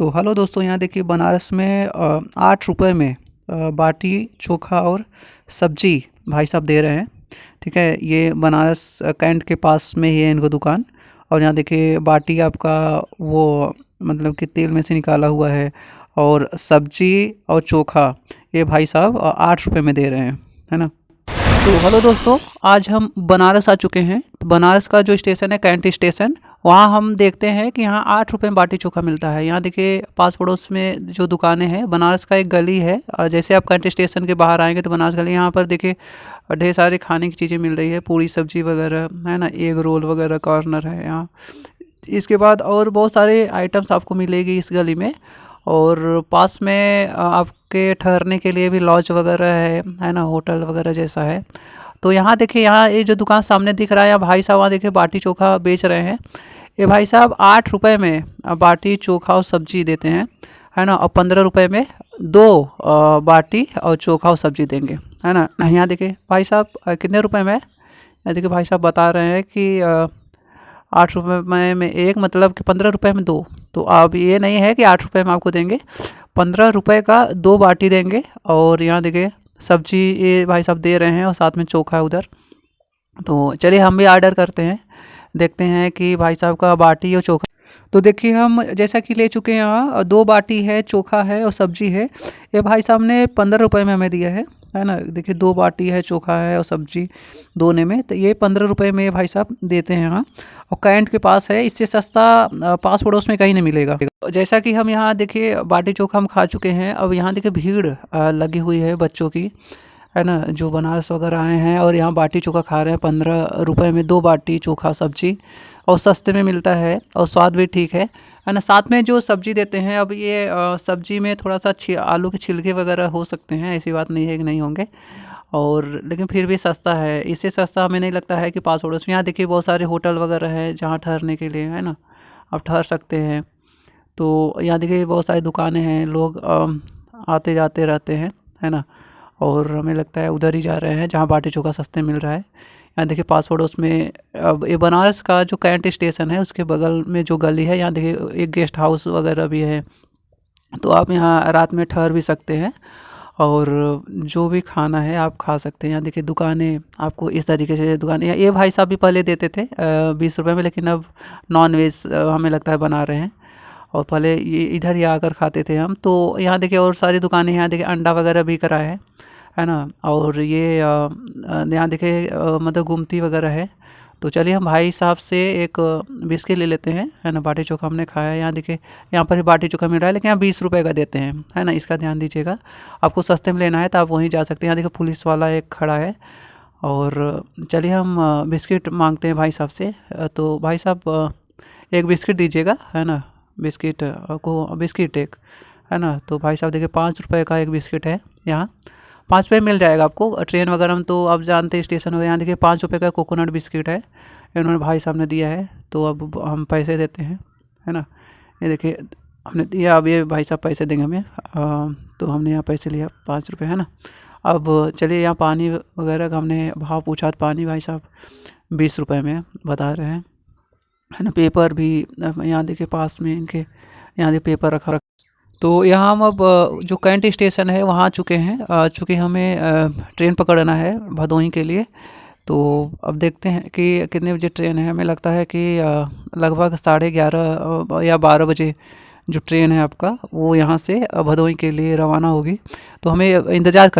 तो हेलो दोस्तों, यहाँ देखिए बनारस में 8 रुपये में बाटी चोखा और सब्जी भाई साहब दे रहे हैं। ठीक है, ये बनारस कैंट के पास में ही है इनका दुकान। और यहाँ देखिए बाटी आपका वो मतलब कि तेल में से निकाला हुआ है, और सब्जी और चोखा ये भाई साहब 8 रुपये में दे रहे हैं, है ना। तो हेलो दोस्तों, आज हम बनारस आ चुके हैं। तो बनारस का जो स्टेशन है कैंट स्टेशन, वहाँ हम देखते हैं कि यहाँ 8 रुपये में बाटी चोखा मिलता है। यहाँ देखिए पास पड़ोस में जो दुकानें हैं, बनारस का एक गली है। जैसे आप कैंट स्टेशन के बाहर आएंगे तो बनारस गली, यहाँ पर देखिए ढेर सारी खाने की चीज़ें मिल रही है, पूड़ी सब्जी वगैरह है ना, एग रोल वगैरह कॉर्नर है यहाँ। इसके बाद और बहुत सारे आइटम्स आपको मिलेगी इस गली में। और पास में आपके ठहरने के लिए भी लॉज वगैरह है ना, होटल वगैरह जैसा है। तो यहाँ देखिए, यहाँ ये जो दुकान सामने दिख रहा है, यहाँ भाई साहब वहाँ देखिए बाटी चोखा बेच रहे हैं। ये भाई साहब 8 रुपये में बाटी चोखा और सब्जी देते हैं, है ना। और 15 रुपये में दो बाटी और चोखा और सब्जी देंगे, है ना। यहाँ देखिए भाई साहब कितने रुपए में, यहाँ देखिए भाई साहब बता रहे हैं कि 8 रुपये में एक, मतलब कि 15 रुपये में दो। तो अब ये नहीं है कि 8 रुपये में आपको देंगे, 15 रुपये का दो बाटी देंगे। और यहाँ देखिए सब्जी ये भाई साहब दे रहे हैं, और साथ में चोखा है उधर। तो चलिए हम भी ऑर्डर करते हैं, देखते हैं कि भाई साहब का बाटी और चोखा। तो देखिए हम जैसा कि ले चुके हैं, यहाँ दो बाटी है, चोखा है और सब्जी है। ये भाई साहब ने 15 रुपये में हमें दिया है ना। देखिए दो बाटी है, चोखा है और सब्जी दोने में, तो ये 15 रुपये में भाई साहब देते हैं यहाँ। और कैंट के पास है, इससे सस्ता पास पड़ोस में कहीं नहीं मिलेगा। जैसा कि हम यहाँ देखिए बाटी चोखा हम खा चुके हैं। अब यहाँ देखिए भीड़ लगी हुई है बच्चों की, है ना, जो बनारस वगैरह आए हैं और यहाँ बाटी चोखा खा रहे हैं। 15 रुपये में दो बाटी चोखा सब्जी, और सस्ते में मिलता है और स्वाद भी ठीक है ना। साथ में जो सब्जी देते हैं, अब ये सब्जी में थोड़ा सा आलू के छिलके वगैरह हो सकते हैं, ऐसी बात नहीं है कि नहीं होंगे। और लेकिन फिर भी सस्ता है, इससे सस्ता हमें नहीं लगता है कि पास पड़ोस में। यहाँ देखिए बहुत सारे होटल वगैरह है जहाँ ठहरने के लिए, है ना, आप ठहर सकते हैं। तो यहाँ देखिए बहुत सारी दुकानें हैं, लोग आते जाते रहते हैं, है ना। और हमें लगता है उधर ही जा रहे हैं जहाँ बाटी चोखा सस्ते मिल रहा है। यहाँ देखिए पास पड़ोस में अब ये बनारस का जो कैंट स्टेशन है उसके बगल में जो गली है, यहाँ देखिए एक गेस्ट हाउस वगैरह भी है। तो आप यहाँ रात में ठहर भी सकते हैं, और जो भी खाना है आप खा सकते हैं। यहाँ देखिए दुकानें आपको इस तरीके से दुकानें, ये भाई साहब भी पहले देते थे 20 रुपये में, लेकिन अब नॉन वेज हमें लगता है बना रहे हैं। और पहले ये इधर ही आकर खाते थे हम। तो यहाँ देखिए और सारी दुकानें, यहाँ देखिए अंडा वगैरह बिक रहा है ना। और ये यहाँ देखिए मतलब गुमती वगैरह है। तो चलिए हम भाई साहब से एक बिस्किट ले लेते हैं, है ना। बाटी चोखा हमने खाया है, यहाँ देखिए यहाँ पर भी बाटी चोखा मिल रहा है, लेकिन यहाँ 20 रुपये का देते हैं, है ना। इसका ध्यान दीजिएगा, आपको सस्ते में लेना है तो आप वहीं जा सकते हैं। यहाँ देखिए पुलिस वाला एक खड़ा है। और चलिए हम बिस्किट मांगते हैं भाई साहब से। तो भाई साहब एक बिस्किट दीजिएगा, है ना। बिस्किट को बिस्किट एक, है ना। तो भाई साहब देखिए 5 रुपये का एक बिस्किट है यहाँ, 5 रुपये मिल जाएगा आपको। ट्रेन वगैरह में तो आप जानते हैं स्टेशन वगैरह, यहाँ देखिए 5 रुपये का कोकोनट बिस्किट है, इन्होंने भाई साहब ने दिया है। तो अब हम पैसे देते हैं, है ना। ये देखिए हमने दिया, अब ये भाई साहब पैसे देंगे हमें। तो हमने यहाँ पैसे लिया 5 रुपये, है ना। अब चलिए यहाँ पानी वगैरह का हमने भाव पूछा, तो पानी भाई साहब 20 रुपये में बता रहे हैं, है ना। पेपर भी यहाँ देखिए पास में इनके, यहाँ देखिए पेपर रखा। तो यहाँ हम अब जो कैंट स्टेशन है वहाँ आ चुके हैं। चूँकि हमें ट्रेन पकड़ना है भदोही के लिए। तो अब देखते हैं कि कितने बजे ट्रेन है। हमें लगता है कि लगभग 11:30 या 12 बजे जो ट्रेन है आपका, वो यहाँ से भदोही के लिए रवाना होगी। तो हमें इंतज़ार कर